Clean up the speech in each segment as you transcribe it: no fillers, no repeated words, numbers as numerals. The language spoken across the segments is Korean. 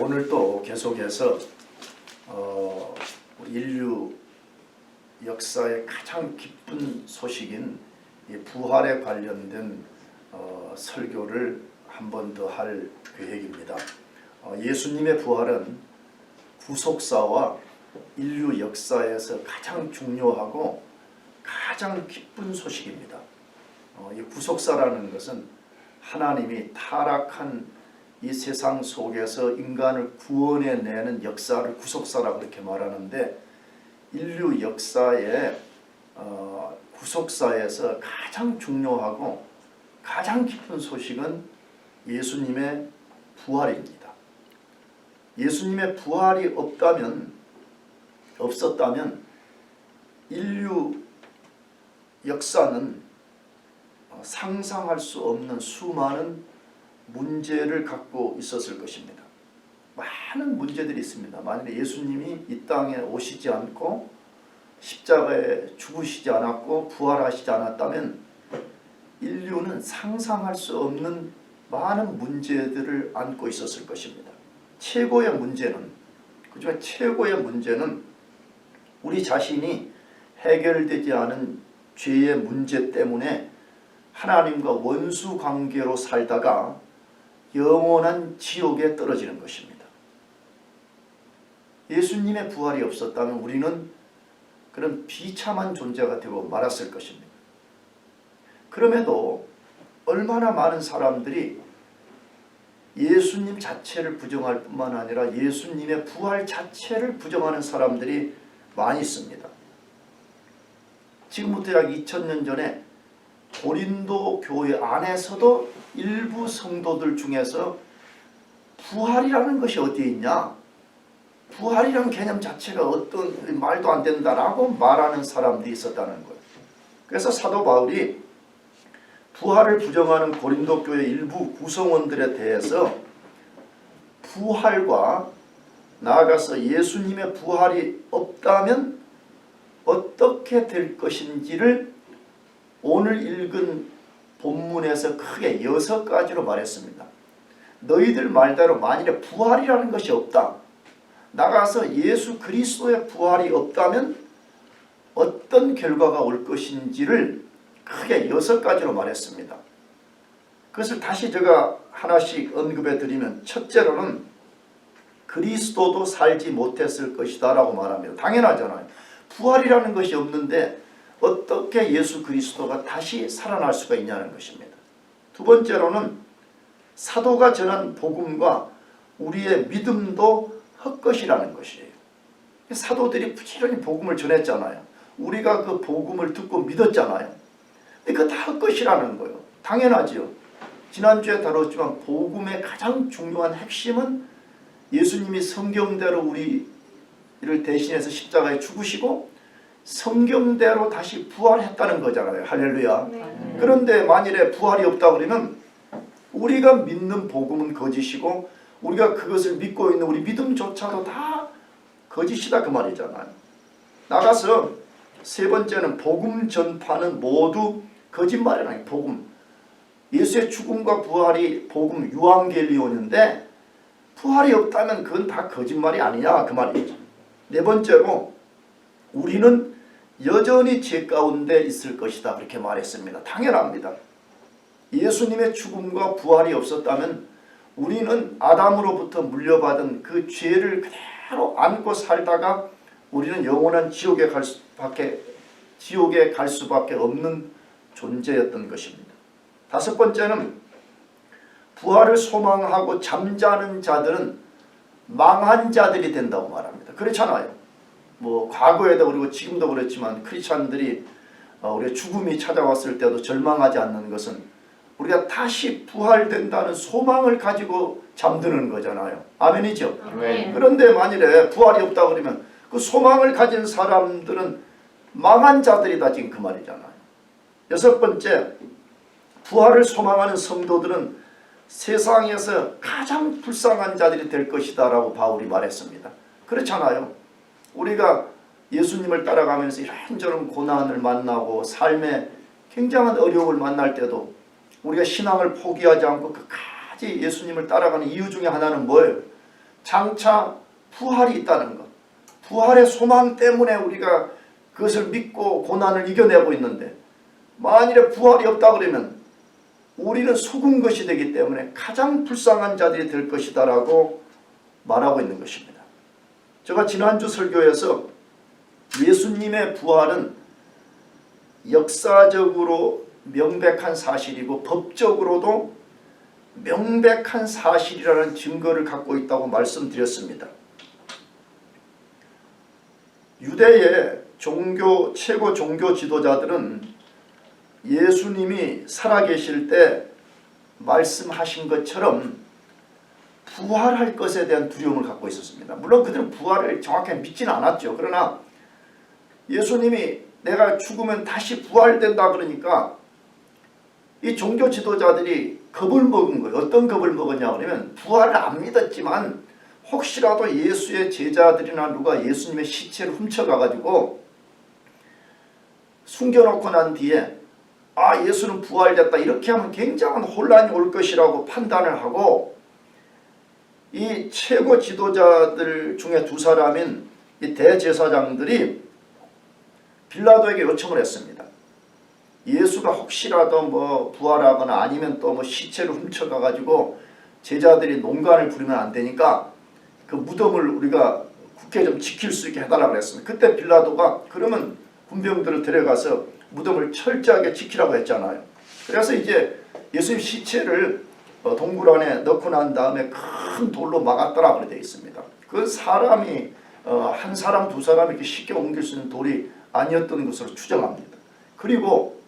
오늘도 계속해서 인류 역사의 가장 기쁜 소식인 이 부활에 관련된 설교를 한 번 더 할 계획입니다. 예수님의 부활은 구속사와 인류 역사에서 가장 중요하고 가장 기쁜 소식입니다. 이 구속사라는 것은 하나님이 타락한 이 세상 속에서 인간을 구원해내는 역사를 구속사라고 그렇게 말하는데, 인류 역사의 구속사에서 가장 중요하고 가장 깊은 소식은 예수님의 부활입니다. 예수님의 부활이 없었다면 인류 역사는 상상할 수 없는 수많은 문제를 갖고 있었을 것입니다. 많은 문제들이 있습니다. 만약에 예수님이 이 땅에 오시지 않고 십자가에 죽으시지 않았고 부활하시지 않았다면 인류는 상상할 수 없는 많은 문제들을 안고 있었을 것입니다. 최고의 문제는, 그중에 최고의 문제는 우리 자신이 해결되지 않은 죄의 문제 때문에 하나님과 원수 관계로 살다가 영원한 지옥에 떨어지는 것입니다. 예수님의 부활이 없었다면 우리는 그런 비참한 존재가 되고 말았을 것입니다. 그럼에도 얼마나 많은 사람들이 예수님 자체를 부정할 뿐만 아니라 예수님의 부활 자체를 부정하는 사람들이 많이 있습니다. 지금부터 약 2000년 전에 고린도 교회 안에서도 일부 성도들 중에서 부활이라는 것이 어디에 있냐, 부활이라는 개념 자체가 어떤 말도 안 된다라고 말하는 사람들이 있었다는 거예요. 그래서 사도 바울이 부활을 부정하는 고린도 교회 일부 구성원들에 대해서 부활과 나아가서 예수님의 부활이 없다면 어떻게 될 것인지를 오늘 읽은 본문에서 크게 6가지로 말했습니다. 너희들 말대로 만일에 부활이라는 것이 없다, 나가서 예수 그리스도의 부활이 없다면 어떤 결과가 올 것인지를 크게 6가지로 말했습니다. 그것을 다시 제가 하나씩 언급해 드리면, 첫째로는 그리스도도 살지 못했을 것이다 라고 말합니다. 당연하잖아요. 부활이라는 것이 없는데 어떻게 예수 그리스도가 다시 살아날 수가 있냐는 것입니다. 두 번째로는 사도가 전한 복음과 우리의 믿음도 헛것이라는 것이에요. 사도들이 부지런히 복음을 전했잖아요. 우리가 그 복음을 듣고 믿었잖아요. 근데 그거 다 헛것이라는 거예요. 당연하지요. 지난주에 다뤘지만 복음의 가장 중요한 핵심은 예수님이 성경대로 우리를 대신해서 십자가에 죽으시고 성경대로 다시 부활했다는 거잖아요. 할렐루야. 네. 그런데 만일에 부활이 없다 그러면 우리가 믿는 복음은 거짓이고 우리가 그것을 믿고 있는 우리 믿음조차도 다 거짓이다 그 말이잖아요. 나가서 세 번째는 복음 전파는 모두 거짓말이라는 복음. 예수의 죽음과 부활이 복음 유앙겔리온인데 부활이 없다면 그건 다 거짓말이 아니냐 그 말이죠. 네 번째로 우리는 여전히 죄 가운데 있을 것이다 그렇게 말했습니다. 당연합니다. 예수님의 죽음과 부활이 없었다면 우리는 아담으로부터 물려받은 그 죄를 그대로 안고 살다가 우리는 영원한 지옥에 갈 수밖에 없는 존재였던 것입니다. 다섯 번째는 부활을 소망하고 잠자는 자들은 망한 자들이 된다고 말합니다. 그렇잖아요. 뭐 과거에도 그리고 지금도 그렇지만 크리스찬들이 우리가 죽음이 찾아왔을 때도 절망하지 않는 것은 우리가 다시 부활된다는 소망을 가지고 잠드는 거잖아요. 아멘이죠? 아멘. 그런데 만일에 부활이 없다 그러면 그 소망을 가진 사람들은 망한 자들이다 지금 그 말이잖아요. 여섯 번째, 부활을 소망하는 성도들은 세상에서 가장 불쌍한 자들이 될 것이다 라고 바울이 말했습니다. 그렇잖아요. 우리가 예수님을 따라가면서 이런저런 고난을 만나고 삶에 굉장한 어려움을 만날 때도 우리가 신앙을 포기하지 않고 끝까지 예수님을 따라가는 이유 중에 하나는 뭐예요? 장차 부활이 있다는 것. 부활의 소망 때문에 우리가 그것을 믿고 고난을 이겨내고 있는데, 만일에 부활이 없다 그러면 우리는 속은 것이 되기 때문에 가장 불쌍한 자들이 될 것이다 라고 말하고 있는 것입니다. 제가 지난주 설교에서 예수님의 부활은 역사적으로 명백한 사실이고 법적으로도 명백한 사실이라는 증거를 갖고 있다고 말씀드렸습니다. 유대의 최고 종교 지도자들은 예수님이 살아계실 때 말씀하신 것처럼 부활할 것에 대한 두려움을 갖고 있었습니다. 물론 그들은 부활을 정확히 믿지는 않았죠. 그러나 예수님이 내가 죽으면 다시 부활된다 그러니까 이 종교 지도자들이 겁을 먹은 거예요. 어떤 겁을 먹었냐 그러면 부활을 안 믿었지만 혹시라도 예수의 제자들이나 누가 예수님의 시체를 훔쳐가가지고 숨겨놓고 난 뒤에 예수는 부활됐다 이렇게 하면 굉장한 혼란이 올 것이라고 판단을 하고, 이 최고 지도자들 중에 두 사람인 이 대제사장들이 빌라도에게 요청을 했습니다. 예수가 혹시라도 뭐 부활하거나 아니면 또 뭐 시체를 훔쳐가가지고 제자들이 농간을 부리면 안 되니까 그 무덤을 우리가 굳게 좀 지킬 수 있게 해달라고 그랬습니다. 그때 빌라도가 그러면 군병들을 데려가서 무덤을 철저하게 지키라고 했잖아요. 그래서 이제 예수님 시체를 동굴 안에 넣고 난 다음에 큰 돌로 막았더라 그렇게 되어 있습니다. 그 사람이 한 사람 두 사람이 이렇게 쉽게 옮길 수 있는 돌이 아니었던 것으로 추정합니다. 그리고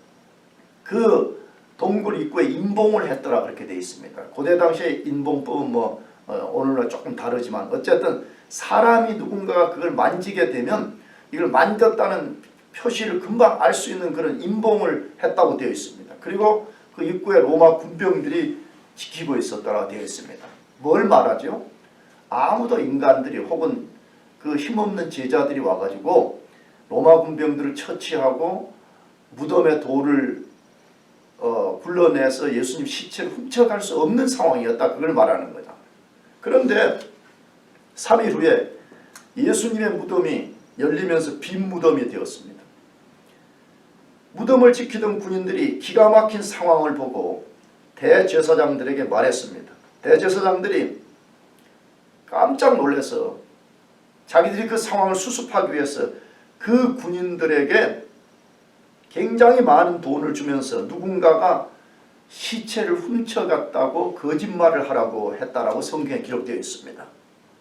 그 동굴 입구에 인봉을 했더라 그렇게 되어 있습니다. 고대 당시에 인봉법은 오늘날 조금 다르지만 어쨌든 사람이 누군가가 그걸 만지게 되면 이걸 만졌다는 표시를 금방 알 수 있는 그런 인봉을 했다고 되어 있습니다. 그리고 그 입구에 로마 군병들이 지키고 있었다고 되어 있습니다. 뭘 말하죠? 아무도 인간들이 혹은 그 힘없는 제자들이 와가지고 로마 군병들을 처치하고 무덤에 돌을 굴러내서 예수님 시체를 훔쳐갈 수 없는 상황이었다. 그걸 말하는 거다. 그런데 3일 후에 예수님의 무덤이 열리면서 빈 무덤이 되었습니다. 무덤을 지키던 군인들이 기가 막힌 상황을 보고 대제사장들에게 말했습니다. 대제사장들이 깜짝 놀라서 자기들이 그 상황을 수습하기 위해서 그 군인들에게 굉장히 많은 돈을 주면서 누군가가 시체를 훔쳐갔다고 거짓말을 하라고 했다라고 성경에 기록되어 있습니다.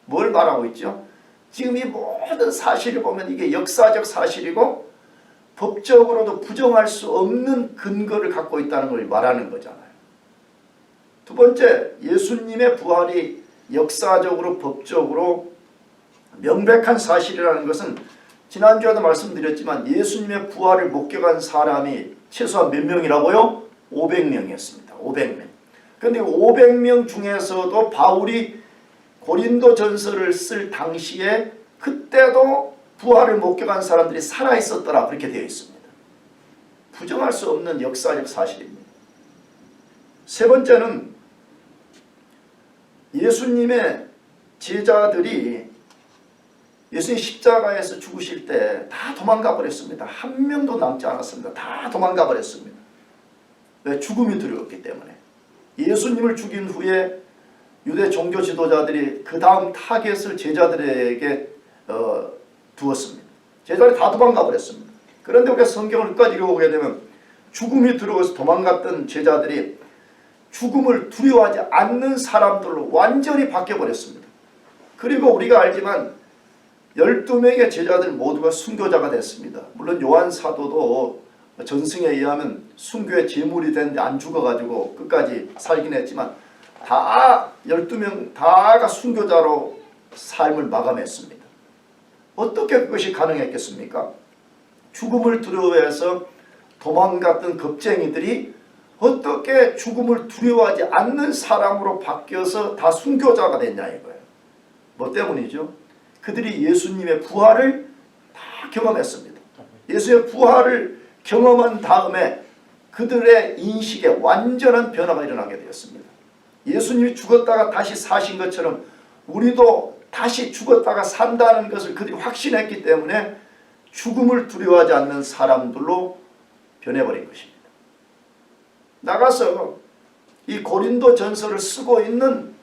뭘 말하고 있죠? 지금 이 모든 사실을 보면 이게 역사적 사실이고 법적으로도 부정할 수 없는 근거를 갖고 있다는 걸 말하는 거잖아요. 두 번째, 예수님의 부활이 역사적으로 법적으로 명백한 사실이라는 것은 지난주에도 말씀드렸지만 예수님의 부활을 목격한 사람이 최소한 몇 명이라고요? 500명이었습니다. 500명. 그런데 500명 중에서도 바울이 고린도전서를 쓸 당시에 그때도 부활을 목격한 사람들이 살아있었더라 그렇게 되어 있습니다. 부정할 수 없는 역사적 사실입니다. 세 번째는 예수님의 제자들이 예수님 십자가에서 죽으실 때 다 도망가 버렸습니다. 한 명도 남지 않았습니다. 다 도망가 버렸습니다. 왜? 죽음이 두려웠기 때문에. 예수님을 죽인 후에 유대 종교 지도자들이 그 다음 타겟을 제자들에게 두었습니다. 제자들이 다 도망가 버렸습니다. 그런데 우리가 성경을 끝까지 읽어보게 되면 죽음이 두려워서 도망갔던 제자들이 죽음을 두려워하지 않는 사람들로 완전히 바뀌어버렸습니다. 그리고 우리가 알지만 12명의 제자들 모두가 순교자가 됐습니다. 물론 요한 사도도 전승에 의하면 순교의 제물이 됐는데 안 죽어가지고 끝까지 살긴 했지만 다 12명 다가 순교자로 삶을 마감했습니다. 어떻게 그것이 가능했겠습니까? 죽음을 두려워해서 도망갔던 겁쟁이들이 어떻게 죽음을 두려워하지 않는 사람으로 바뀌어서 다 순교자가 됐냐 이거예요. 뭐 때문이죠? 그들이 예수님의 부활을 다 경험했습니다. 예수의 부활을 경험한 다음에 그들의 인식에 완전한 변화가 일어나게 되었습니다. 예수님이 죽었다가 다시 사신 것처럼 우리도 다시 죽었다가 산다는 것을 그들이 확신했기 때문에 죽음을 두려워하지 않는 사람들로 변해버린 것입니다. 나가서 이 고린도 전서를 쓰고 있는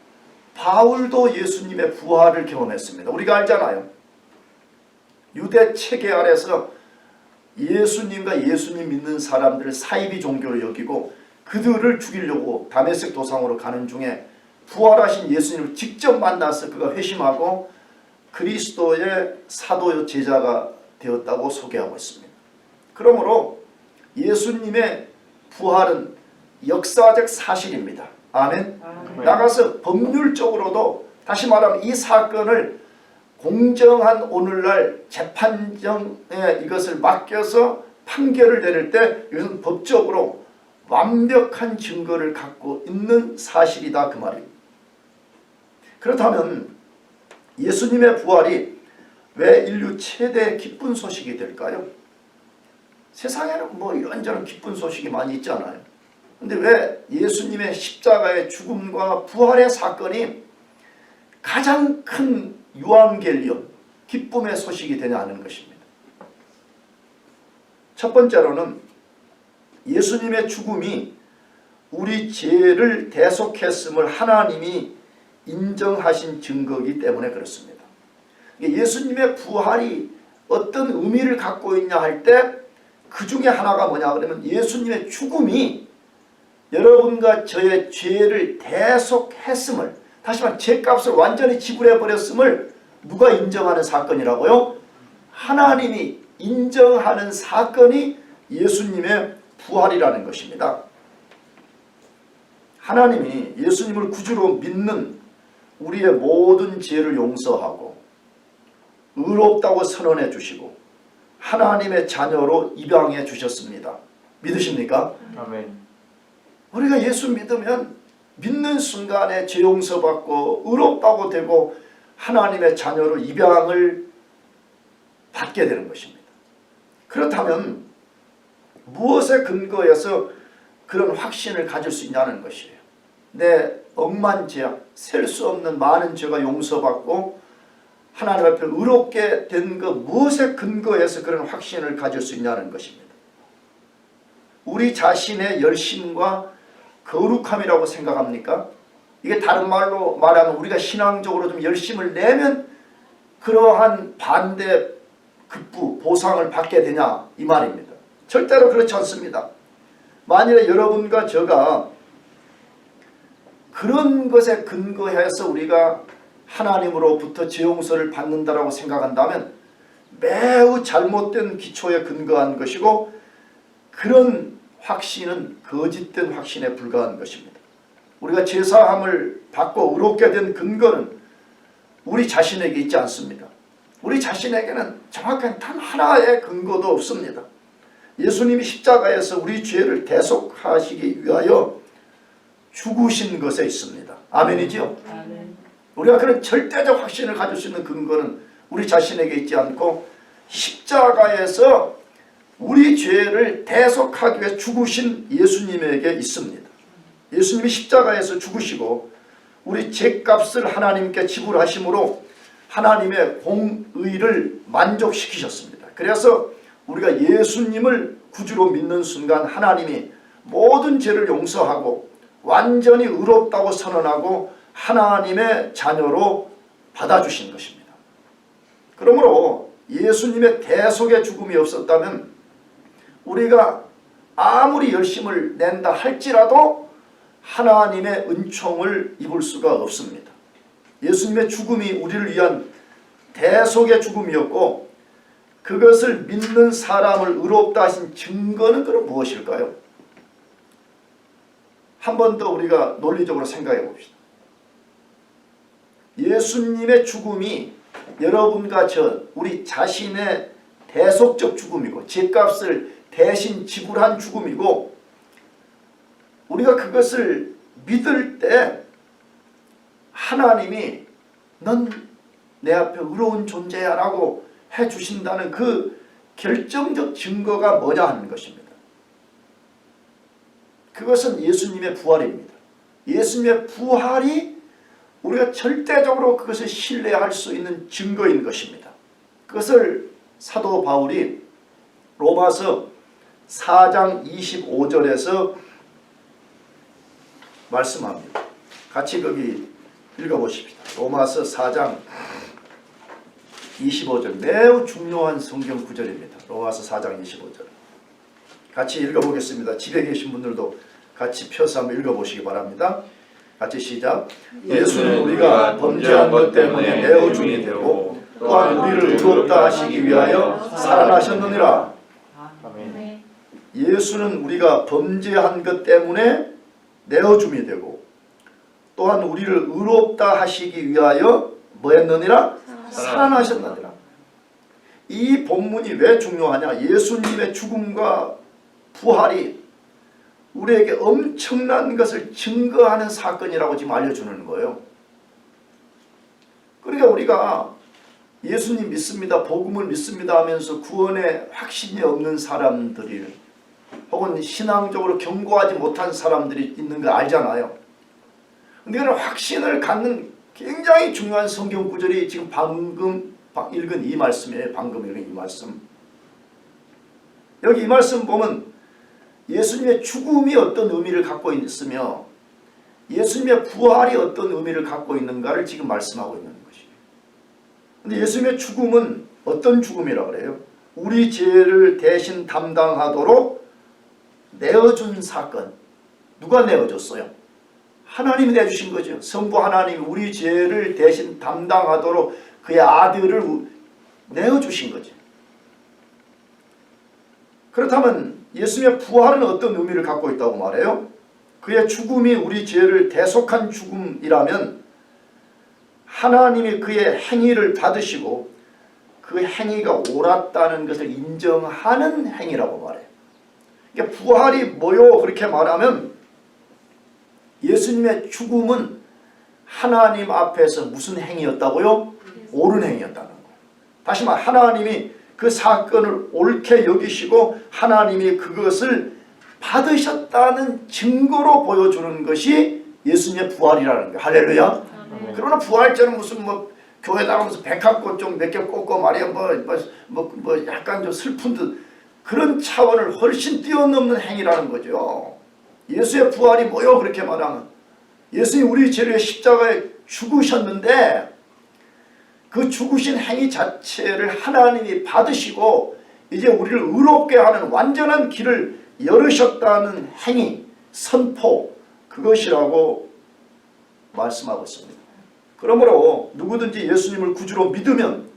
바울도 예수님의 부활을 경험했습니다. 우리가 알잖아요. 유대 체계 아래서 예수님과 예수님 믿는 사람들을 사이비 종교로 여기고 그들을 죽이려고 다메섹 도상으로 가는 중에 부활하신 예수님을 직접 만나서 그가 회심하고 그리스도의 사도 제자가 되었다고 소개하고 있습니다. 그러므로 예수님의 부활은 역사적 사실입니다. 아멘. 나가서 법률적으로도 다시 말하면 이 사건을 공정한 오늘날 재판정에 이것을 맡겨서 판결을 내릴 때 이것은 법적으로 완벽한 증거를 갖고 있는 사실이다 그 말입니다. 그렇다면 예수님의 부활이 왜 인류 최대 기쁜 소식이 될까요? 세상에는 뭐 이런저런 기쁜 소식이 많이 있잖아요. 근데 왜 예수님의 십자가의 죽음과 부활의 사건이 가장 큰 유앙겔리온, 기쁨의 소식이 되냐는 것입니다. 첫 번째로는 예수님의 죽음이 우리 죄를 대속했음을 하나님이 인정하신 증거이기 때문에 그렇습니다. 예수님의 부활이 어떤 의미를 갖고 있냐 할 때 그 중에 하나가 뭐냐 그러면 예수님의 죽음이 여러분과 저의 죄를 대속했음을, 다시 말해 죄값을 완전히 지불해 버렸음을 누가 인정하는 사건이라고요? 하나님이 인정하는 사건이 예수님의 부활이라는 것입니다. 하나님이 예수님을 구주로 믿는 우리의 모든 죄를 용서하고 의롭다고 선언해 주시고 하나님의 자녀로 입양해 주셨습니다. 믿으십니까? 아멘. 우리가 예수 믿으면 믿는 순간에 죄 용서받고 의롭다고 되고 하나님의 자녀로 입양을 받게 되는 것입니다. 그렇다면 무엇에 근거해서 그런 확신을 가질 수 있냐는 것이에요. 내 억만 죄악, 셀 수 없는 많은 죄가 용서받고 하나님 앞에 의롭게 된 것 무엇에 근거해서 그런 확신을 가질 수 있냐는 것입니다. 우리 자신의 열심과 거룩함이라고 생각합니까? 이게 다른 말로 말하면 우리가 신앙적으로 좀 열심을 내면 그러한 반대 급부 보상을 받게 되냐 이 말입니다. 절대로 그렇지 않습니다. 만일에 여러분과 제가 그런 것에 근거해서 우리가 하나님으로부터 죄 용서를 받는다라고 생각한다면 매우 잘못된 기초에 근거한 것이고 그런 확신은 거짓된 확신에 불과한 것입니다. 우리가 제사함을 받고 의롭게 된 근거는 우리 자신에게 있지 않습니다. 우리 자신에게는 정확한 단 하나의 근거도 없습니다. 예수님이 십자가에서 우리 죄를 대속하시기 위하여 죽으신 것에 있습니다. 아멘이지요? 아멘. 우리가 그런 절대적 확신을 가질 수 있는 근거는 우리 자신에게 있지 않고 십자가에서 우리 죄를 대속하기 위해 죽으신 예수님에게 있습니다. 예수님이 십자가에서 죽으시고 우리 죄값을 하나님께 지불하심으로 하나님의 공의를 만족시키셨습니다. 그래서 우리가 예수님을 구주로 믿는 순간 하나님이 모든 죄를 용서하고 완전히 의롭다고 선언하고 하나님의 자녀로 받아주신 것입니다. 그러므로 예수님의 대속의 죽음이 없었다면 우리가 아무리 열심을 낸다 할지라도 하나님의 은총을 입을 수가 없습니다. 예수님의 죽음이 우리를 위한 대속의 죽음이었고 그것을 믿는 사람을 의롭다 하신 증거는 그럼 무엇일까요? 한 번 더 우리가 논리적으로 생각해 봅시다. 예수님의 죽음이 여러분과 저 우리 자신의 대속적 죽음이고 죄값을 대신 지불한 죽음이고 우리가 그것을 믿을 때 하나님이 넌 내 앞에 의로운 존재야 라고 해주신다는 그 결정적 증거가 뭐냐 하는 것입니다. 그것은 예수님의 부활입니다. 예수님의 부활이 우리가 절대적으로 그것을 신뢰할 수 있는 증거인 것입니다. 그것을 사도 바울이 로마서 4장 25절에서 말씀합니다. 같이 거기 읽어보십시다. 로마서 4장 25절, 매우 중요한 성경 구절입니다. 로마서 4장 25절 같이 읽어보겠습니다. 집에 계신 분들도 같이 펴서 한번 읽어보시기 바랍니다. 같이 시작. 예수는 우리가 범죄한 것 때문에 매우 중이 되고 또한 우리를 의롭다 하시기 위하여 살아나셨느니라. 아멘. 예수는 우리가 범죄한 것 때문에 내어줌이 되고 또한 우리를 의롭다 하시기 위하여 뭐 했느니라? 살아나셨느니라. 이 본문이 왜 중요하냐? 예수님의 죽음과 부활이 우리에게 엄청난 것을 증거하는 사건이라고 지금 알려주는 거예요. 그러니까 우리가 예수님 믿습니다, 복음을 믿습니다 하면서 구원에 확신이 없는 사람들이 혹은 신앙적으로 견고하지 못한 사람들이 있는 거 알잖아요. 근데 그런 확신을 갖는 굉장히 중요한 성경 구절이 지금 방금 읽은 이 말씀이에요. 방금 읽은 이 말씀. 여기 이 말씀 보면 예수님의 죽음이 어떤 의미를 갖고 있으며 예수님의 부활이 어떤 의미를 갖고 있는가를 지금 말씀하고 있는 것이에요. 근데 예수님의 죽음은 어떤 죽음이라고 그래요? 우리 죄를 대신 담당하도록 내어준 사건. 누가 내어줬어요? 하나님이 내주신 거죠. 성부 하나님이 우리 죄를 대신 담당하도록 그의 아들을 내어주신 거죠. 그렇다면 예수님의 부활은 어떤 의미를 갖고 있다고 말해요? 그의 죽음이 우리 죄를 대속한 죽음이라면 하나님이 그의 행위를 받으시고 그 행위가 옳았다는 것을 인정하는 행위라고 말해요. 그러니까 부활이 뭐요? 그렇게 말하면 예수님의 죽음은 하나님 앞에서 무슨 행위였다고요? 옳은 행위였다는 거예요. 다시 말해 하나님이 그 사건을 옳게 여기시고 하나님이 그것을 받으셨다는 증거로 보여주는 것이 예수님의 부활이라는 거예요. 할렐루야. 그러나 부활절은 무슨 뭐 교회 나가면서 백합꽃 좀 몇 개 꽂고 말이야 뭐 약간 좀 슬픈 듯 그런 차원을 훨씬 뛰어넘는 행위라는 거죠. 예수의 부활이 뭐요? 그렇게 말하면 예수님이 우리 죄를 십자가에 죽으셨는데 그 죽으신 행위 자체를 하나님이 받으시고 이제 우리를 의롭게 하는 완전한 길을 열으셨다는 행위, 선포, 그것이라고 말씀하고 있습니다. 그러므로 누구든지 예수님을 구주로 믿으면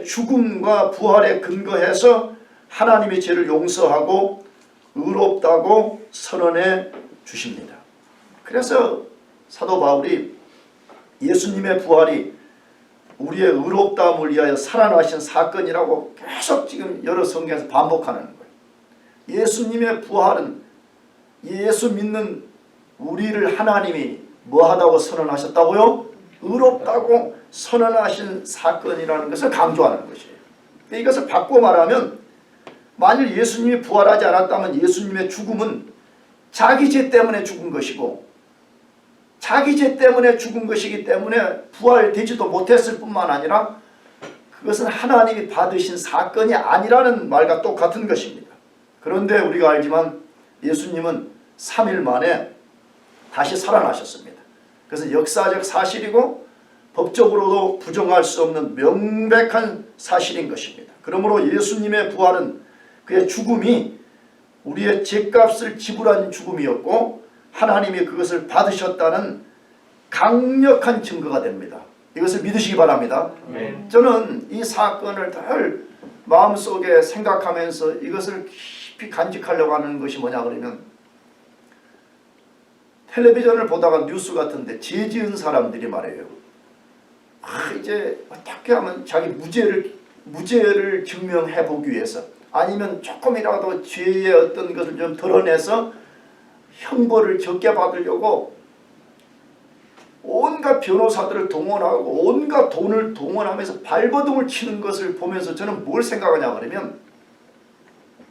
죽음과 부활에 근거해서 하나님의 죄를 용서하고 의롭다고 선언해 주십니다. 그래서 사도 바울이 예수님의 부활이 우리의 의롭다함을 위하여 살아나신 사건이라고 계속 지금 여러 성경에서 반복하는 거예요. 예수님의 부활은 예수 믿는 우리를 하나님이 뭐하다고 선언하셨다고요? 의롭다고 선언하신 사건이라는 것을 강조하는 것이에요. 이것을 바꿔 말하면 만일 예수님이 부활하지 않았다면 예수님의 죽음은 자기 죄 때문에 죽은 것이고 자기 죄 때문에 죽은 것이기 때문에 부활되지도 못했을 뿐만 아니라 그것은 하나님이 받으신 사건이 아니라는 말과 똑같은 것입니다. 그런데 우리가 알지만 예수님은 3일 만에 다시 살아나셨습니다. 그것은 역사적 사실이고 법적으로도 부정할 수 없는 명백한 사실인 것입니다. 그러므로 예수님의 부활은 그의 죽음이 우리의 죄값을 지불한 죽음이었고 하나님이 그것을 받으셨다는 강력한 증거가 됩니다. 이것을 믿으시기 바랍니다. 저는 이 사건을 늘 마음속에 생각하면서 이것을 깊이 간직하려고 하는 것이 뭐냐 그러면 텔레비전을 보다가 뉴스 같은데 죄 지은 사람들이 말해요. 이제 어떻게 하면 자기 무죄를 증명해 보기 위해서 아니면 조금이라도 죄의 어떤 것을 좀 드러내서 형벌을 적게 받으려고 온갖 변호사들을 동원하고 온갖 돈을 동원하면서 발버둥을 치는 것을 보면서 저는 뭘 생각하냐 그러면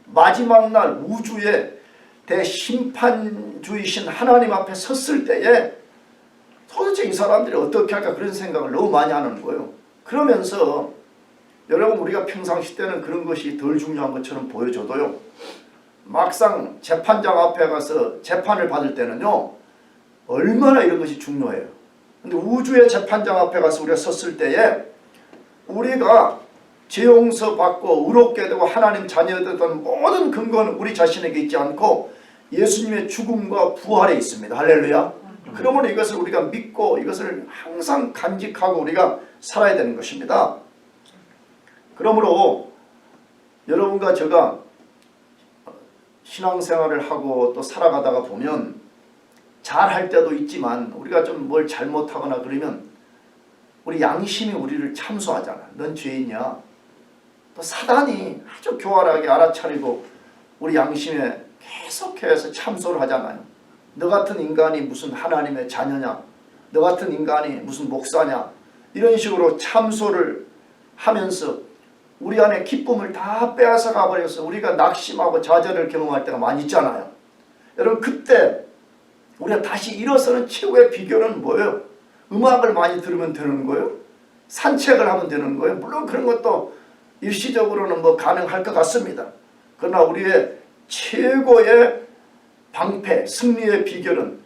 마지막 날 우주의 대심판주이신 하나님 앞에 섰을 때에 도대체 이 사람들이 어떻게 할까 그런 생각을 너무 많이 하는 거예요. 그러면서 여러분 우리가 평상시 때는 그런 것이 덜 중요한 것처럼 보여줘도요. 막상 재판장 앞에 가서 재판을 받을 때는요. 얼마나 이런 것이 중요해요. 근데 우주의 재판장 앞에 가서 우리가 섰을 때에 우리가 죄 용서 받고 의롭게 되고 하나님 자녀되던 모든 근거는 우리 자신에게 있지 않고 예수님의 죽음과 부활에 있습니다. 할렐루야. 그러므로 이것을 우리가 믿고 이것을 항상 간직하고 우리가 살아야 되는 것입니다. 그러므로 여러분과 제가 신앙생활을 하고 또 살아가다가 보면 잘할 때도 있지만 우리가 좀 뭘 잘못하거나 그러면 우리 양심이 우리를 참소하잖아. 넌 죄인이야. 또 사단이 아주 교활하게 알아차리고 우리 양심에 계속해서 참소를 하잖아요. 너 같은 인간이 무슨 하나님의 자녀냐, 너 같은 인간이 무슨 목사냐, 이런 식으로 참소를 하면서 우리 안에 기쁨을 다 빼앗아 가버려서 우리가 낙심하고 좌절을 경험할 때가 많이 있잖아요. 여러분 그때 우리가 다시 일어서는 최고의 비결은 뭐예요? 음악을 많이 들으면 되는 거예요? 산책을 하면 되는 거예요? 물론 그런 것도 일시적으로는 뭐 가능할 것 같습니다. 그러나 우리의 최고의 방패, 승리의 비결은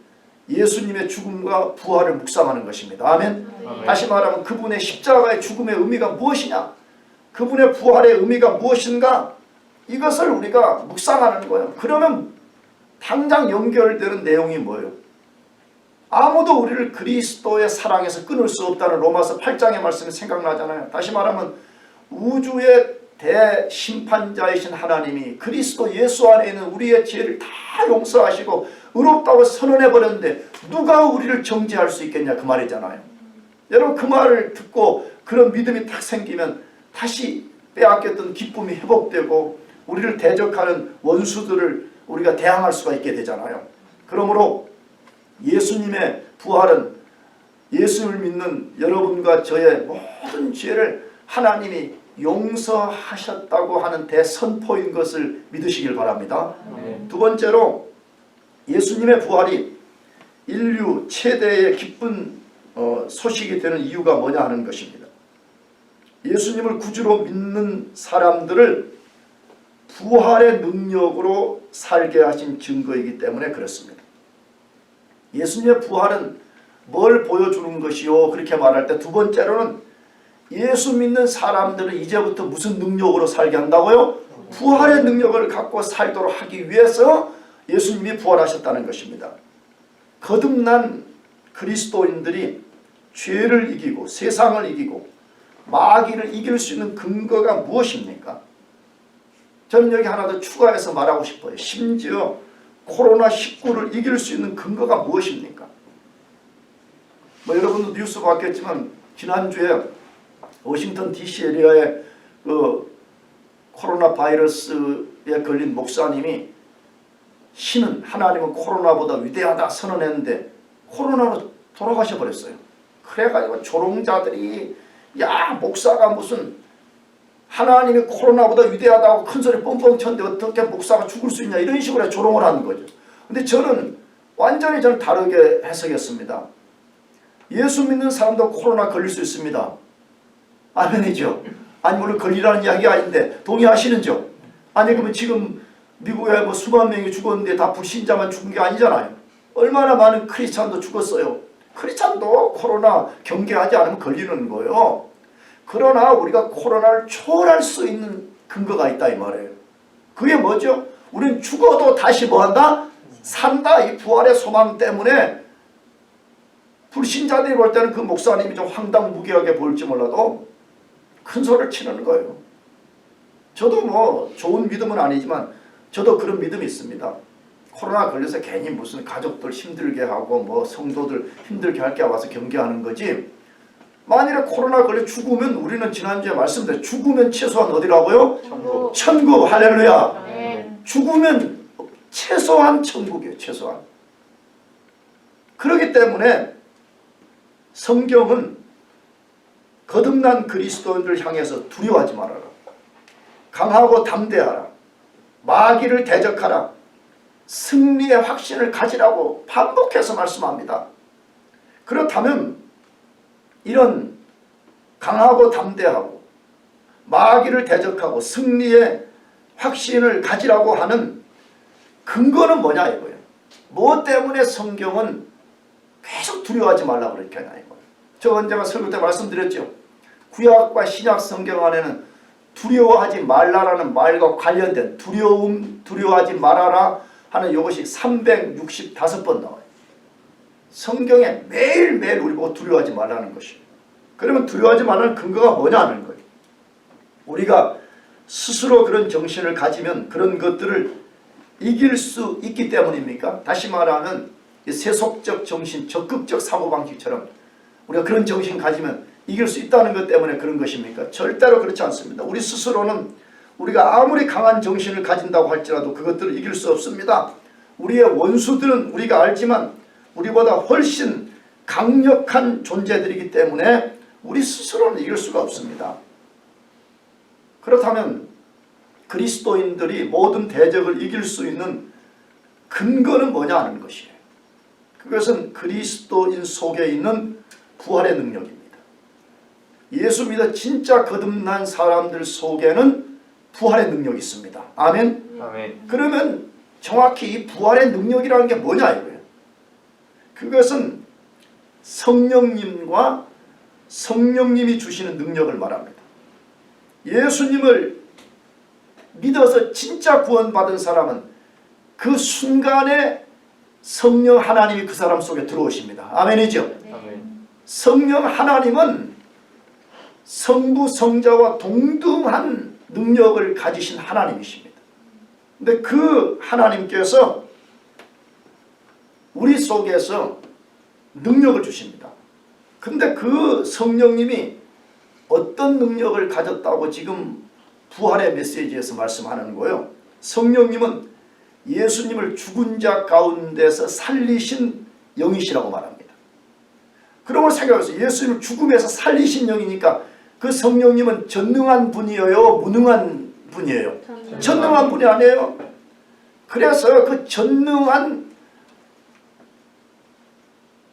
예수님의 죽음과 부활을 묵상하는 것입니다. 아멘. 다시 말하면 그분의 십자가의 죽음의 의미가 무엇이냐, 그분의 부활의 의미가 무엇인가, 이것을 우리가 묵상하는 거예요. 그러면 당장 연결되는 내용이 뭐예요? 아무도 우리를 그리스도의 사랑에서 끊을 수 없다는 로마서 8장의 말씀이 생각나잖아요. 다시 말하면 우주의 대심판자이신 하나님이 그리스도 예수 안에 있는 우리의 죄를 다 용서하시고 의롭다고 선언해버렸는데 누가 우리를 정죄할 수 있겠냐 그 말이잖아요. 여러분 그 말을 듣고 그런 믿음이 딱 생기면 다시 빼앗겼던 기쁨이 회복되고 우리를 대적하는 원수들을 우리가 대항할 수가 있게 되잖아요. 그러므로 예수님의 부활은 예수를 믿는 여러분과 저의 모든 죄를 하나님이 용서하셨다고 하는 대선포인 것을 믿으시길 바랍니다. 두 번째로 예수님의 부활이 인류 최대의 기쁜 소식이 되는 이유가 뭐냐 하는 것입니다. 예수님을 구주로 믿는 사람들을 부활의 능력으로 살게 하신 증거이기 때문에 그렇습니다. 예수님의 부활은 뭘 보여주는 것이요? 그렇게 말할 때 두 번째로는 예수 믿는 사람들은 이제부터 무슨 능력으로 살게 한다고요? 부활의 능력을 갖고 살도록 하기 위해서 예수님이 부활하셨다는 것입니다. 거듭난 그리스도인들이 죄를 이기고 세상을 이기고 마귀를 이길 수 있는 근거가 무엇입니까? 저는 여기 하나 더 추가해서 말하고 싶어요. 심지어 코로나19를 이길 수 있는 근거가 무엇입니까? 뭐 여러분도 뉴스 봤겠지만 지난주에 워싱턴 DC 에리아의 그 코로나 바이러스에 걸린 목사님이 신은 하나님은 코로나보다 위대하다 선언했는데 코로나로 돌아가셔 버렸어요. 그래가지고 조롱자들이 야 목사가 무슨 하나님이 코로나보다 위대하다고 큰소리 뻥뻥 쳤는데 어떻게 목사가 죽을 수 있냐 이런 식으로 조롱을 하는 거죠. 근데 저는 완전히 다르게 해석했습니다. 예수 믿는 사람도 코로나 걸릴 수 있습니다. 아멘이죠. 아니 물론 걸리라는 이야기가 아닌데 동의하시는죠? 아니 그러면 지금 미국에 뭐 수만 명이 죽었는데 다 불신자만 죽은 게 아니잖아요. 얼마나 많은 크리스찬도 죽었어요. 크리스찬도 코로나 경계하지 않으면 걸리는 거예요. 그러나 우리가 코로나를 초월할 수 있는 근거가 있다 이 말이에요. 그게 뭐죠? 우리는 죽어도 다시 뭐한다? 산다. 이 부활의 소망 때문에 불신자들이 볼 때는 그 목사님이 좀 황당무계하게 보일지 몰라도 큰 소리를 치는 거예요. 저도 뭐 좋은 믿음은 아니지만 저도 그런 믿음이 있습니다. 코로나 걸려서 괜히 무슨 가족들 힘들게 하고 뭐 성도들 힘들게 할 게 와서 경계하는 거지. 만일에 코로나 걸려 죽으면 우리는 지난주에 말씀드렸죠. 죽으면 최소한 어디라고요? 천국. 천국. 할렐루야. 네. 죽으면 최소한 천국이에요. 최소한. 그렇기 때문에 성경은 거듭난 그리스도인들을 향해서 두려워하지 말아라. 강하고 담대하라. 마귀를 대적하라. 승리의 확신을 가지라고 반복해서 말씀합니다. 그렇다면 이런 강하고 담대하고 마귀를 대적하고 승리의 확신을 가지라고 하는 근거는 뭐냐 이거예요. 뭐 때문에 성경은 계속 두려워하지 말라고 그렇게 하냐 이거예요. 저 언제가 설교 때 말씀드렸죠. 구약과 신약 성경 안에는 두려워하지 말라라는 말과 관련된 두려워하지 말아라 하는 이것이 365번 나와요. 성경에 매일매일 우리 보고 두려워하지 말라는 것이에요. 그러면 두려워하지 말라는 근거가 뭐냐 하는 거예요. 우리가 스스로 그런 정신을 가지면 그런 것들을 이길 수 있기 때문입니까? 다시 말하면 세속적 정신, 적극적 사고방식처럼 우리가 그런 정신 가지면 이길 수 있다는 것 때문에 그런 것입니까? 절대로 그렇지 않습니다. 우리 스스로는 우리가 아무리 강한 정신을 가진다고 할지라도 그것들을 이길 수 없습니다. 우리의 원수들은 우리가 알지만 우리보다 훨씬 강력한 존재들이기 때문에 우리 스스로는 이길 수가 없습니다. 그렇다면 그리스도인들이 모든 대적을 이길 수 있는 근거는 뭐냐 하는 것이에요. 그것은 그리스도인 속에 있는 부활의 능력입니다. 예수 믿어 진짜 거듭난 사람들 속에는 부활의 능력이 있습니다. 아멘? 아멘. 그러면 정확히 이 부활의 능력이라는 게 뭐냐 이거예요. 그것은 성령님과 성령님이 주시는 능력을 말합니다. 예수님을 믿어서 진짜 구원받은 사람은 그 순간에 성령 하나님이 그 사람 속에 들어오십니다. 아멘이죠? 아멘. 성령 하나님은 성부 성자와 동등한 능력을 가지신 하나님이십니다. 근데 그 하나님께서 우리 속에서 능력을 주십니다. 근데 그 성령님이 어떤 능력을 가졌다고 지금 부활의 메시지에서 말씀하는 거예요. 성령님은 예수님을 죽은 자 가운데서 살리신 영이시라고 말합니다. 그러므로 생각해보세요. 예수님을 죽음에서 살리신 영이니까 그 성령님은 전능한 분이에요? 무능한 분이에요? 전능한 분이 아니에요. 그래서 그 전능한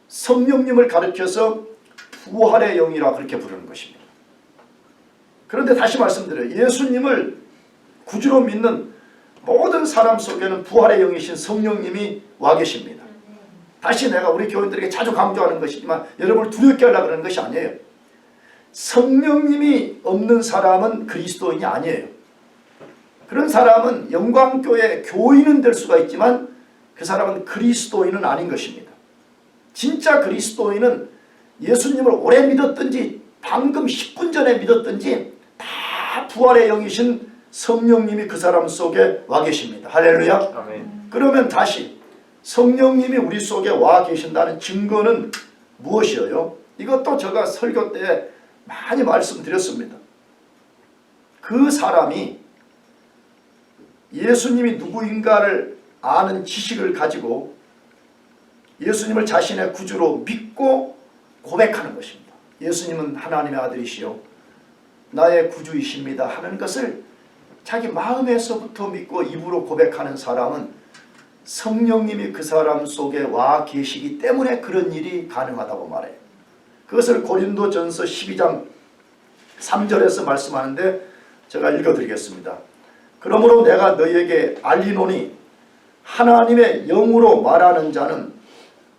성령님을 가르쳐서 부활의 영이라 그렇게 부르는 것입니다. 그런데 다시 말씀드려요. 예수님을 구주로 믿는 모든 사람 속에는 부활의 영이신 성령님이 와 계십니다. 다시 내가 우리 교인들에게 자주 강조하는 것이지만 여러분을 두렵게 하려고 하는 것이 아니에요. 성령님이 없는 사람은 그리스도인이 아니에요. 그런 사람은 영광교회 교인은 될 수가 있지만 그 사람은 그리스도인은 아닌 것입니다. 진짜 그리스도인은 예수님을 오래 믿었든지 방금 10분 전에 믿었든지 다 부활의 영이신 성령님이 그 사람 속에 와 계십니다. 할렐루야. 아멘. 그러면 다시 성령님이 우리 속에 와 계신다는 증거는 무엇이에요? 이것도 제가 설교 때 많이 말씀드렸습니다. 그 사람이 예수님이 누구인가를 아는 지식을 가지고 예수님을 자신의 구주로 믿고 고백하는 것입니다. 예수님은 하나님의 아들이시요 나의 구주이십니다 하는 것을 자기 마음에서부터 믿고 입으로 고백하는 사람은 성령님이 그 사람 속에 와 계시기 때문에 그런 일이 가능하다고 말해요. 그것을 고린도전서 12장 3절에서 말씀하는데 제가 읽어드리겠습니다. 그러므로 내가 너희에게 알리노니 하나님의 영으로 말하는 자는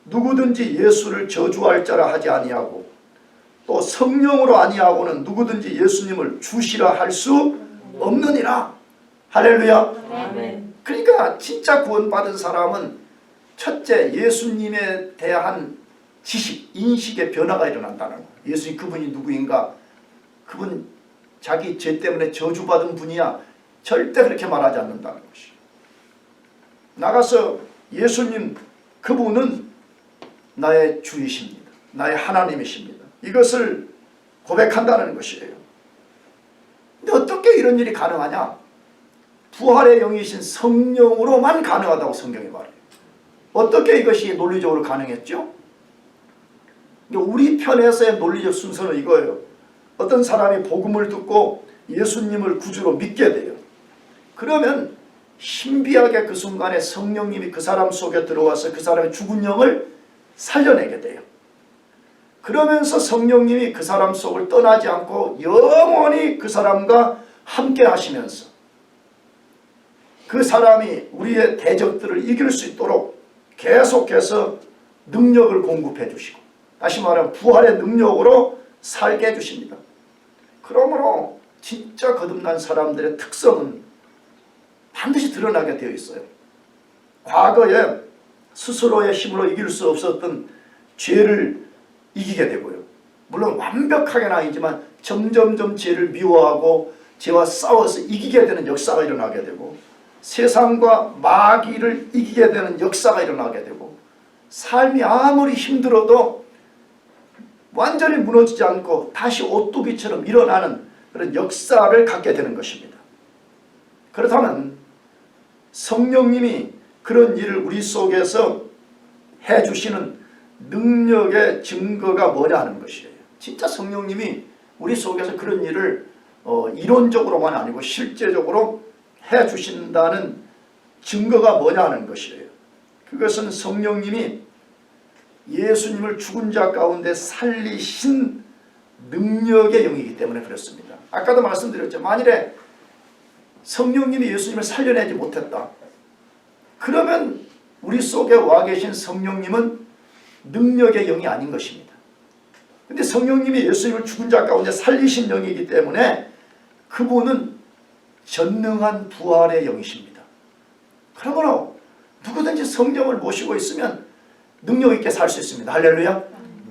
누구든지 예수를 저주할 자라 하지 아니하고 또 성령으로 아니하고는 누구든지 예수님을 주시라 할 수 없느니라. 할렐루야. 아멘. 그러니까 진짜 구원받은 사람은 첫째 예수님에 대한 지식, 인식의 변화가 일어난다는 거예요. 예수님 그분이 누구인가? 그분 자기 죄 때문에 저주받은 분이야. 절대 그렇게 말하지 않는다는 것이에요. 나가서 예수님 그분은 나의 주이십니다. 나의 하나님이십니다. 이것을 고백한다는 것이에요. 근데 어떻게 이런 일이 가능하냐? 부활의 영이신 성령으로만 가능하다고 성경이 말해요. 어떻게 이것이 논리적으로 가능했죠? 우리 편에서의 논리적 순서는 이거예요. 어떤 사람이 복음을 듣고 예수님을 구주로 믿게 돼요. 그러면 신비하게 그 순간에 성령님이 그 사람 속에 들어와서 그 사람의 죽은 영을 살려내게 돼요. 그러면서 성령님이 그 사람 속을 떠나지 않고 영원히 그 사람과 함께 하시면서 그 사람이 우리의 대적들을 이길 수 있도록 계속해서 능력을 공급해 주시고, 다시 말하면 부활의 능력으로 살게 해주십니다. 그러므로 진짜 거듭난 사람들의 특성은 반드시 드러나게 되어 있어요. 과거에 스스로의 힘으로 이길 수 없었던 죄를 이기게 되고요. 물론 완벽하게는 아니지만 점점점 죄를 미워하고 죄와 싸워서 이기게 되는 역사가 일어나게 되고, 세상과 마귀를 이기게 되는 역사가 일어나게 되고, 삶이 아무리 힘들어도 완전히 무너지지 않고 다시 오뚜기처럼 일어나는 그런 역사를 갖게 되는 것입니다. 그렇다면 성령님이 그런 일을 우리 속에서 해주시는 능력의 증거가 뭐냐 하는 것이에요. 진짜 성령님이 우리 속에서 그런 일을 이론적으로만 아니고 실제적으로 해주신다는 증거가 뭐냐 하는 것이에요. 그것은 성령님이 예수님을 죽은 자 가운데 살리신 능력의 영이기 때문에 그렇습니다. 아까도 말씀드렸죠. 만일에 성령님이 예수님을 살려내지 못했다, 그러면 우리 속에 와 계신 성령님은 능력의 영이 아닌 것입니다. 근데 성령님이 예수님을 죽은 자 가운데 살리신 영이기 때문에 그분은 전능한 부활의 영이십니다. 그러므로 누구든지 성령을 모시고 있으면 능력 있게 살 수 있습니다. 할렐루야.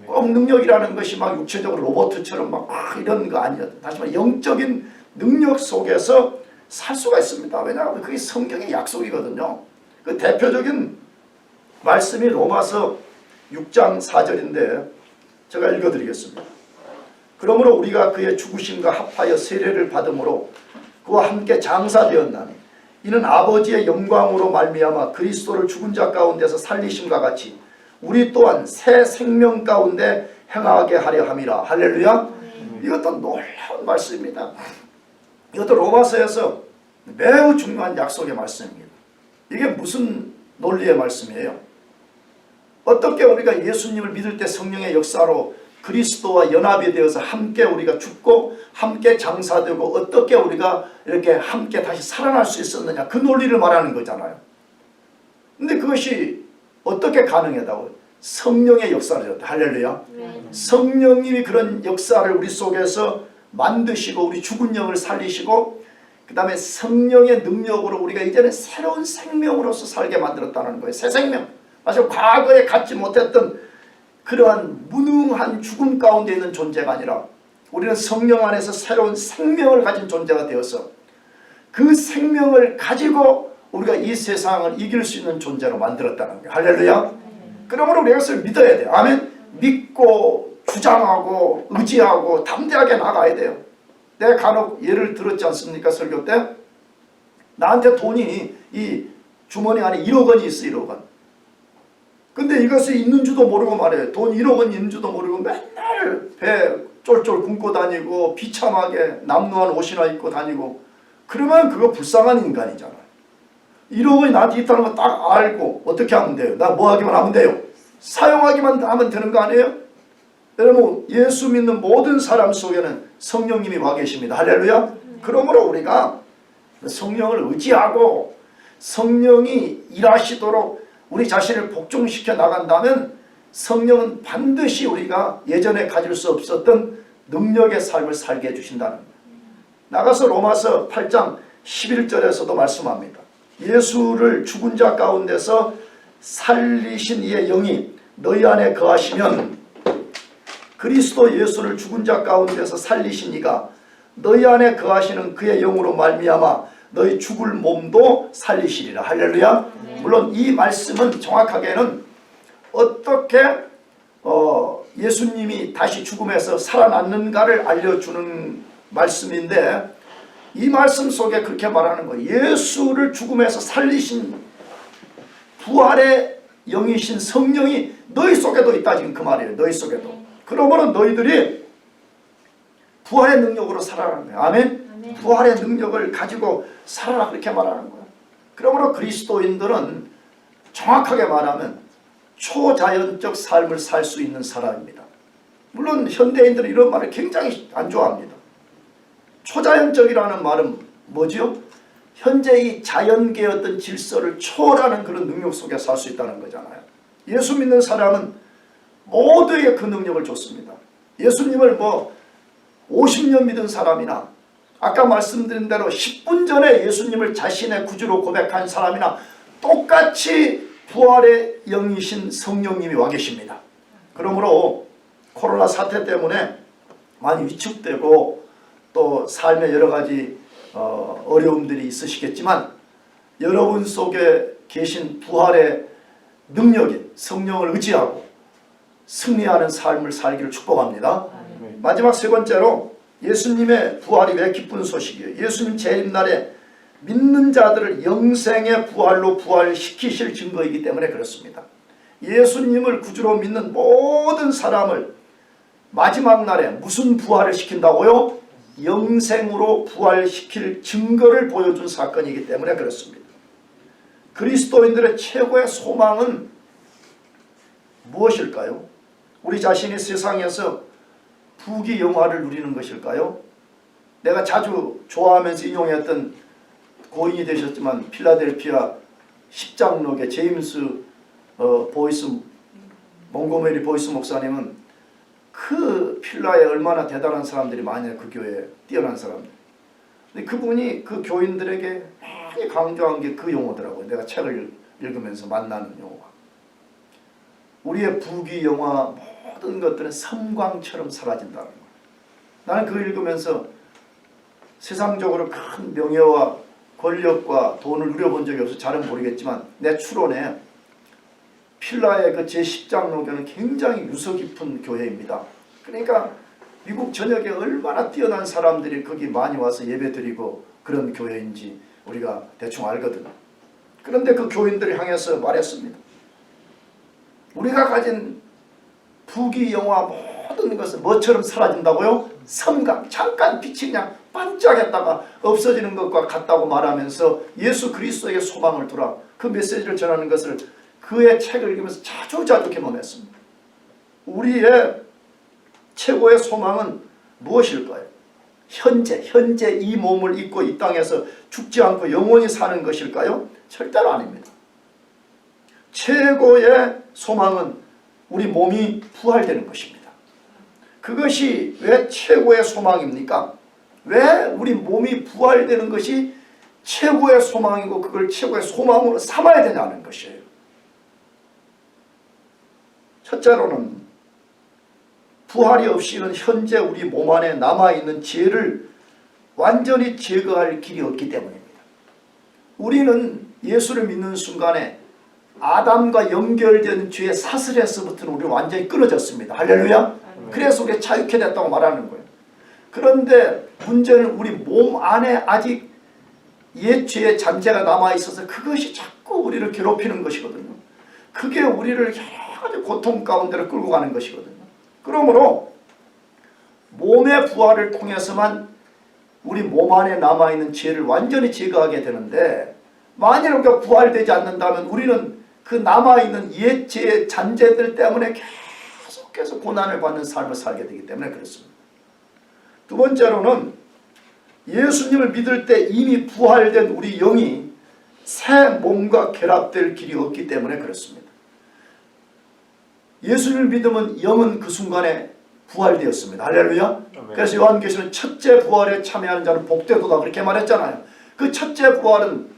꼭 능력이라는 것이 막 육체적으로 로봇처럼 막 이런 거 아니라, 다시 말해 영적인 능력 속에서 살 수가 있습니다. 왜냐하면 그게 성경의 약속이거든요. 그 대표적인 말씀이 로마서 6장 4절인데 제가 읽어드리겠습니다. 그러므로 우리가 그의 죽으심과 합하여 세례를 받음으로 그와 함께 장사되었나니 이는 아버지의 영광으로 말미암아 그리스도를 죽은 자 가운데서 살리심과 같이 우리 또한 새 생명 가운데 행하게 하려 함이라. 할렐루야. 이것도 놀라운 말씀입니다. 이것도 로마서에서 매우 중요한 약속의 말씀입니다. 이게 무슨 논리의 말씀이에요? 어떻게 우리가 예수님을 믿을 때 성령의 역사로 그리스도와 연합이 되어서 함께 우리가 죽고 함께 장사되고 어떻게 우리가 이렇게 함께 다시 살아날 수 있었느냐, 그 논리를 말하는 거잖아요. 근데 그것이 어떻게 가능하다고? 성령의 역사를. 할렐루야. 성령님이 그런 역사를 우리 속에서 만드시고 우리 죽은 영을 살리시고 그 다음에 성령의 능력으로 우리가 이제는 새로운 생명으로서 살게 만들었다는 거예요. 새 생명. 사실 과거에 갖지 못했던 그러한 무능한 죽음 가운데 있는 존재가 아니라 우리는 성령 안에서 새로운 생명을 가진 존재가 되어서 그 생명을 가지고 우리가 이 세상을 이길 수 있는 존재로 만들었다는 거예요. 할렐루야. 그러므로 우리가 그것을 믿어야 돼요. 아멘. 믿고 주장하고 의지하고 담대하게 나가야 돼요. 내가 간혹 예를 들었지 않습니까? 설교 때 나한테 돈이 이 주머니 안에 1억 원이 있어. 1억 원. 근데 이것이 있는 줄도 모르고 말이에요. 돈 1억 원 있는 줄도 모르고 맨날 배 쫄쫄 굶고 다니고 비참하게 남루한 옷이나 입고 다니고, 그러면 그거 불쌍한 인간이잖아요. 1억 원이 나한테 있다는 거 딱 알고 어떻게 하면 돼요? 나 뭐 하기만 하면 돼요? 사용하기만 하면 되는 거 아니에요? 여러분, 예수 믿는 모든 사람 속에는 성령님이 와 계십니다. 할렐루야. 그러므로 우리가 성령을 의지하고 성령이 일하시도록 우리 자신을 복종시켜 나간다면 성령은 반드시 우리가 예전에 가질 수 없었던 능력의 삶을 살게 해주신다는 거예요. 나가서 로마서 8장 11절에서도 말씀합니다. 예수를 죽은 자 가운데서 살리신 이의 영이 너희 안에 거하시면 그리스도 예수를 죽은 자 가운데서 살리신 이가 너희 안에 거하시는 그의 영으로 말미암아 너희 죽을 몸도 살리시리라. 할렐루야. 물론 이 말씀은 정확하게는 어떻게 예수님이 다시 죽음에서 살아났는가를 알려주는 말씀인데, 이 말씀 속에 그렇게 말하는 거예요. 예수를 죽음에서 살리신 부활의 영이신 성령이 너희 속에도 있다. 지금 그 말이에요. 너희 속에도. 그러므로 너희들이 부활의 능력으로 살아라는 거예요. 아멘? 부활의 능력을 가지고 살아라, 그렇게 말하는 거예요. 그러므로 그리스도인들은 정확하게 말하면 초자연적 삶을 살 수 있는 사람입니다. 물론 현대인들은 이런 말을 굉장히 안 좋아합니다. 초자연적이라는 말은 뭐죠? 현재 이 자연계의 어떤 질서를 초월하는 그런 능력 속에 살 수 있다는 거잖아요. 예수 믿는 사람은 모두에게 그 능력을 줬습니다. 예수님을 50년 믿은 사람이나 아까 말씀드린 대로 10분 전에 예수님을 자신의 구주로 고백한 사람이나 똑같이 부활의 영이신 성령님이 와 계십니다. 그러므로 코로나 사태 때문에 많이 위축되고 또 삶에 여러 가지 어려움들이 있으시겠지만 여러분 속에 계신 부활의 능력인 성령을 의지하고 승리하는 삶을 살기를 축복합니다. 마지막 세 번째로 예수님의 부활이 왜 기쁜 소식이에요? 예수님 재림날에 믿는 자들을 영생의 부활로 부활시키실 증거이기 때문에 그렇습니다. 예수님을 구주로 믿는 모든 사람을 마지막 날에 무슨 부활을 시킨다고요? 영생으로 부활시킬 증거를 보여준 사건이기 때문에 그렇습니다. 그리스도인들의 최고의 소망은 무엇일까요? 우리 자신이 세상에서 부귀영화를 누리는 것일까요? 내가 자주 좋아하면서 인용했던 고인이 되셨지만 필라델피아 십장록의 제임스 보이스 몽고메리 보이스 목사님은 그 필라에 얼마나 대단한 사람들이 많아요. 그 교회에 뛰어난 사람들. 근데 그분이 그 교인들에게 많이 강조한 게 그 용어더라고요. 내가 책을 읽으면서 만나는 용어가. 우리의 부귀영화 모든 것들은 섬광처럼 사라진다는 거예요. 나는 그걸 읽으면서 세상적으로 큰 명예와 권력과 돈을 누려본 적이 없어서 잘은 모르겠지만 내 추론에 필라의 그 제10장로교는 굉장히 유서 깊은 교회입니다. 그러니까 미국 전역에 얼마나 뛰어난 사람들이 거기 많이 와서 예배드리고 그런 교회인지 우리가 대충 알거든요. 그런데 그 교인들을 향해서 말했습니다. 우리가 가진 부귀영화 모든 것은 뭐처럼 사라진다고요? 섬광, 잠깐 빛이 그냥 반짝였다가 없어지는 것과 같다고 말하면서 예수 그리스도에게 소망을 두라, 그 메시지를 전하는 것을 그의 책을 읽으면서 자주 경험했습니다. 우리의 최고의 소망은 무엇일까요? 현재 이 몸을 입고 이 땅에서 죽지 않고 영원히 사는 것일까요? 절대로 아닙니다. 최고의 소망은 우리 몸이 부활되는 것입니다. 그것이 왜 최고의 소망입니까? 왜 우리 몸이 부활되는 것이 최고의 소망이고 그걸 최고의 소망으로 삼아야 되냐는 것이에요. 첫째로는 부활이 없이는 현재 우리 몸 안에 남아있는 죄를 완전히 제거할 길이 없기 때문입니다. 우리는 예수를 믿는 순간에 아담과 연결된 죄의 사슬에서부터는 우리 완전히 끊어졌습니다. 할렐루야. 그래서 우리가 자유케 됐다고 말하는 거예요. 그런데 문제는 우리 몸 안에 아직 옛 죄의 잔재가 남아있어서 그것이 자꾸 우리를 괴롭히는 것이거든요. 그게 우리를 여러 가지 고통 가운데로 끌고 가는 것이거든요. 그러므로 몸의 부활을 통해서만 우리 몸 안에 남아있는 죄를 완전히 제거하게 되는데, 만일 우리가 부활되지 않는다면 우리는 그 남아있는 옛 죄의 잔재들 때문에 계속해서 고난을 받는 삶을 살게 되기 때문에 그렇습니다. 두 번째로는 예수님을 믿을 때 이미 부활된 우리 영이 새 몸과 결합될 길이 없기 때문에 그렇습니다. 예수님을 믿으면 영은 그 순간에 부활되었습니다. 할렐루야. 그래서 요한계시는 첫째 부활에 참여하는 자는 복되도다 그렇게 말했잖아요. 그 첫째 부활은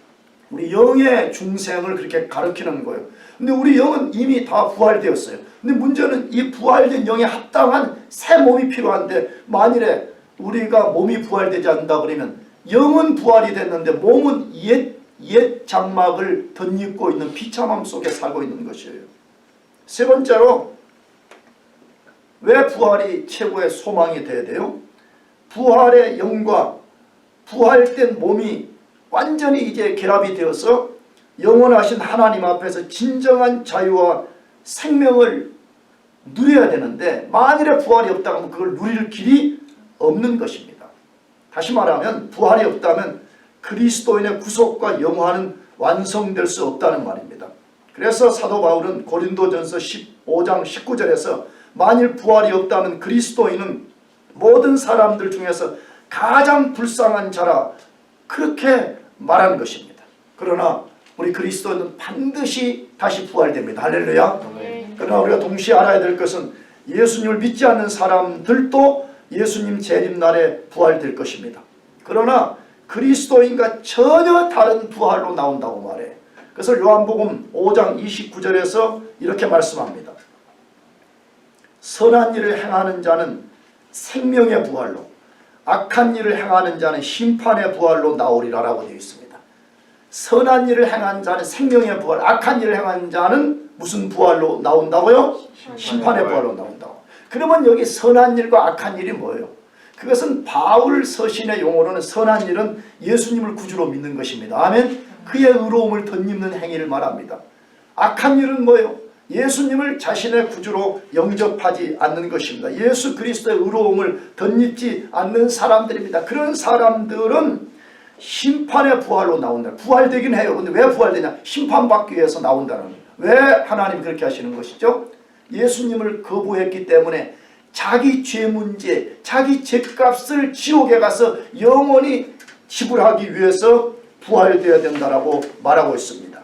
우리 영의 중생을 그렇게 가르치는 거예요. 근데 우리 영은 이미 다 부활되었어요. 근데 문제는 이 부활된 영에 합당한 새 몸이 필요한데, 만일에 우리가 몸이 부활되지 않는다 그러면 영은 부활이 됐는데 몸은 옛 장막을 덧입고 있는 비참함 속에 살고 있는 것이에요. 세 번째로 왜 부활이 최고의 소망이 되어야 돼요? 부활의 영과 부활된 몸이 완전히 이제 결합이 되어서 영원하신 하나님 앞에서 진정한 자유와 생명을 누려야 되는데, 만일에 부활이 없다면 그걸 누릴 길이 없는 것입니다. 다시 말하면 부활이 없다면 그리스도인의 구속과 영화는 완성될 수 없다는 말입니다. 그래서 사도 바울은 고린도전서 15장 19절에서 만일 부활이 없다면 그리스도인은 모든 사람들 중에서 가장 불쌍한 자라 그렇게 말하는 것입니다. 그러나 우리 그리스도인은 반드시 다시 부활됩니다. 할렐루야. 그러나 우리가 동시에 알아야 될 것은 예수님을 믿지 않는 사람들도 예수님 재림날에 부활될 것입니다. 그러나 그리스도인과 전혀 다른 부활로 나온다고 말해. 그래서 요한복음 5장 29절에서 이렇게 말씀합니다. 선한 일을 행하는 자는 생명의 부활로, 악한 일을 행하는 자는 심판의 부활로 나오리라 라고 되어 있습니다. 선한 일을 행한 자는 생명의 부활, 악한 일을 행한 자는 무슨 부활로 나온다고요? 심판의 부활로 나온다고. 그러면 여기 선한 일과 악한 일이 뭐예요? 그것은 바울 서신의 용어로는 선한 일은 예수님을 구주로 믿는 것입니다. 아멘. 그의 의로움을 덧입는 행위를 말합니다. 악한 일은 뭐예요? 예수님을 자신의 구주로 영접하지 않는 것입니다. 예수 그리스도의 의로움을 덧입지 않는 사람들입니다. 그런 사람들은 심판의 부활로 나온다. 부활되긴 해요. 근데 왜 부활되냐? 심판받기 위해서 나온다는 거예요. 왜 하나님 그렇게 하시는 것이죠? 예수님을 거부했기 때문에 자기 죄 문제, 자기 죄값을 지옥에 가서 영원히 지불하기 위해서 부활되어야 된다라고 말하고 있습니다.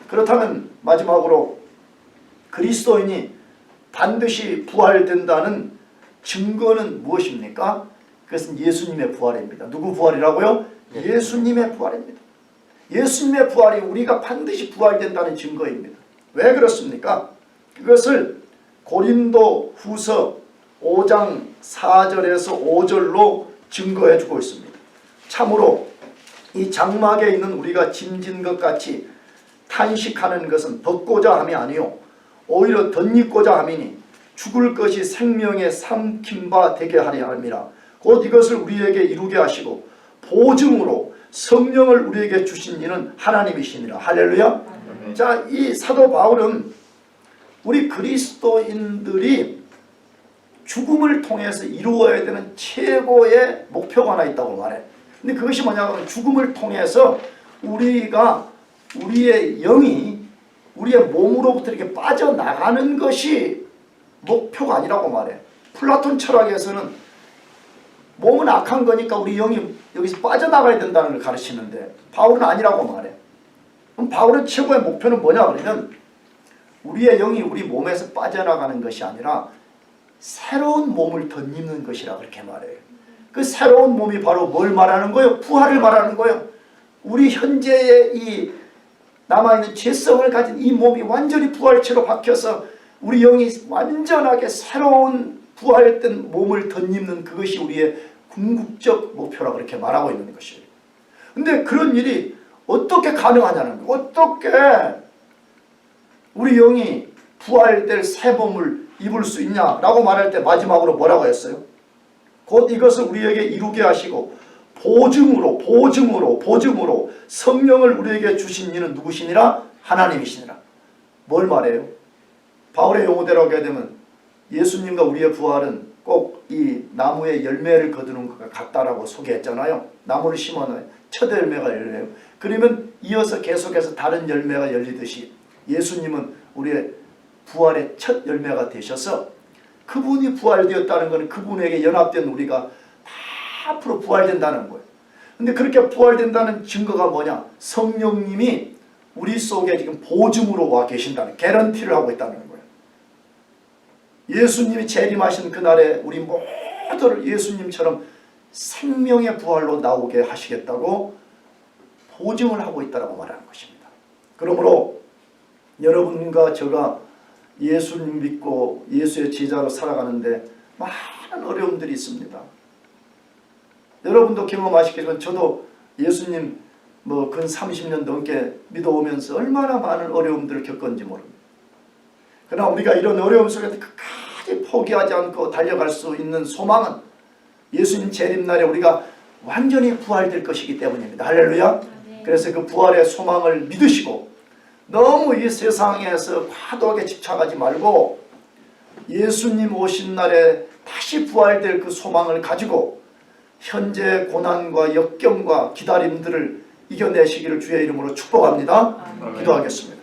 그렇다면 마지막으로 그리스도인이 반드시 부활된다는 증거는 무엇입니까? 그것은 예수님의 부활입니다. 누구 부활이라고요? 예수님의 부활입니다. 예수님의 부활이 우리가 반드시 부활된다는 증거입니다. 왜 그렇습니까? 그것을 고린도 후서 5장 4절에서 5절로 증거해 주고 있습니다. 참으로 이 장막에 있는 우리가 짐진 것 같이 탄식하는 것은 벗고자 함이 아니요 오히려 덧입고자 함이니 죽을 것이 생명의 삼킨 바 되게 하려 함이라. 곧 이것을 우리에게 이루게 하시고 보증으로 성령을 우리에게 주신 이는 하나님이시니라. 할렐루야. 자, 이 사도 바울은 우리 그리스도인들이 죽음을 통해서 이루어야 되는 최고의 목표가 하나 있다고 말해. 근데 그것이 뭐냐면 죽음을 통해서 우리가 우리의 영이 우리의 몸으로부터 이렇게 빠져나가는 것이 목표가 아니라고 말해. 플라톤 철학에서는 몸은 악한 거니까 우리 영이 여기서 빠져나가야 된다는 걸 가르치는데 바울은 아니라고 말해. 그럼 바울의 최고의 목표는 뭐냐 그러면 우리의 영이 우리 몸에서 빠져나가는 것이 아니라 새로운 몸을 덧입는 것이라 그렇게 말해요. 그 새로운 몸이 바로 뭘 말하는 거예요? 부활을 말하는 거예요. 우리 현재의 이 남아있는 죄성을 가진 이 몸이 완전히 부활체로 바뀌어서 우리 영이 완전하게 새로운 부활된 몸을 덧입는 그것이 우리의 궁극적 목표라고 그렇게 말하고 있는 것이에요. 근데 그런 일이 어떻게 가능하냐는 거예요. 어떻게 우리 영이 부활될 새 몸을 입을 수 있냐라고 말할 때 마지막으로 뭐라고 했어요? 곧 이것을 우리에게 이루게 하시고 보증으로 성령을 우리에게 주신 이는 누구시니라? 하나님이시니라. 뭘 말해요? 바울의 용어대로 하게 되면 예수님과 우리의 부활은 꼭 이 나무에 열매를 거두는 것과 같다라고 소개했잖아요. 나무를 심어놔요. 첫 열매가 열려요. 그러면 이어서 계속해서 다른 열매가 열리듯이 예수님은 우리의 부활의 첫 열매가 되셔서 그분이 부활되었다는 것은 그분에게 연합된 우리가 다 앞으로 부활된다는 거예요. 근데 그렇게 부활된다는 증거가 뭐냐? 성령님이 우리 속에 지금 보증으로 와 계신다는, 개런티를 하고 있다는 거예요. 예수님이 재림하신 그날에 우리 모두를 예수님처럼 생명의 부활로 나오게 하시겠다고 보증을 하고 있다고 말하는 것입니다. 그러므로 여러분과 제가 예수님 믿고 예수의 제자로 살아가는데 많은 어려움들이 있습니다. 여러분도 경험하시겠지만 저도 예수님 근 30년 넘게 믿어오면서 얼마나 많은 어려움들을 겪었는지 모릅니다. 그러나 우리가 이런 어려움 속에서 끝까지 포기하지 않고 달려갈 수 있는 소망은 예수님 재림날에 우리가 완전히 부활될 것이기 때문입니다. 할렐루야. 그래서 그 부활의 소망을 믿으시고 너무 이 세상에서 과도하게 집착하지 말고 예수님 오신 날에 다시 부활될 그 소망을 가지고 현재 고난과 역경과 기다림들을 이겨내시기를 주의 이름으로 축복합니다. 기도하겠습니다.